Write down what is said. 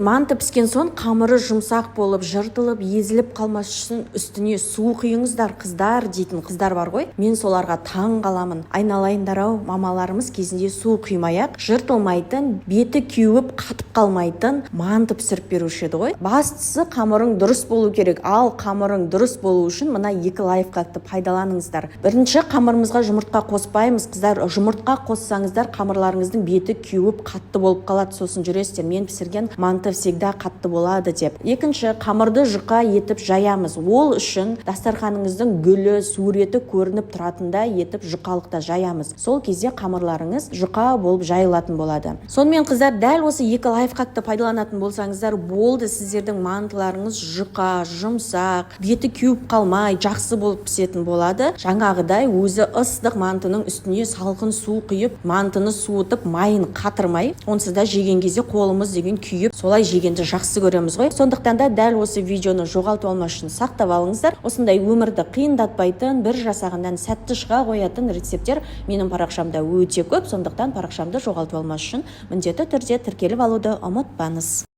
Манты піскен соң қамыры жұмсақ болып, жыртылып, езіліп қалмас үшін үстіне су құйыңыздар, қыздар дейтін қыздар бар ғой. Мен соларға таң қаламын. Айналайындар-ау, мамаларымыз кезінде су құймай-ақ жыртылмайтын, беті кеуіп қатып қалмайтын манты пісіріп беруші еді ғой. Бастысы қамырың дұрыс болу керек. Ал қамырың дұрыс болу үшін мына екі лайфхакты пайдаланыңыздар. Бірінші, қамырымызға жұмыртқа қоспаймыз. Қыздар, жұмыртқа қоссаңыздар, қамырларыңыздың беті кеуіп қатты болып қалады. Сосын жүресіздер, мен пісірген манты всегда қатты болады деп. Екінші, қамырды жұқа етіп жаямыз. Ол үшін дастарханыңыздың гүлі, суреті көрініп тұратындай етіп жұқалықта жаямыз. Сол кезде қамырларыңыз жұқа болып жайылатын болады. Сонымен қыздар, дәл осы екі лайфхакты пайдаланатын болсаңыздар болды, сіздердің мантыларыңыз жұқа, жұмсақ, беті кеуіп қалмай, жақсы болып пісетін болады. Жаңағыдай өзі ыстық мантының үстіне салқын су құйып, мантыны суытып, майын қатырмай, онсыз да жеген кезде қолымыз деген күйіп, солай жегенді жақсы көреміз ғой. Сондықтан да дәл осы видеоны жоғалтып алмас үшін сақтап алыңыздар. Осындай өмірді қиындатпайтын, бір жасағаннан сәтті шыға қоятын рецепттер менің парақшамда өте көп. Сондықтан парақшамды жоғалтып алмас үшін міндетті түрде тіркеліп алуды ұмытпаңыз.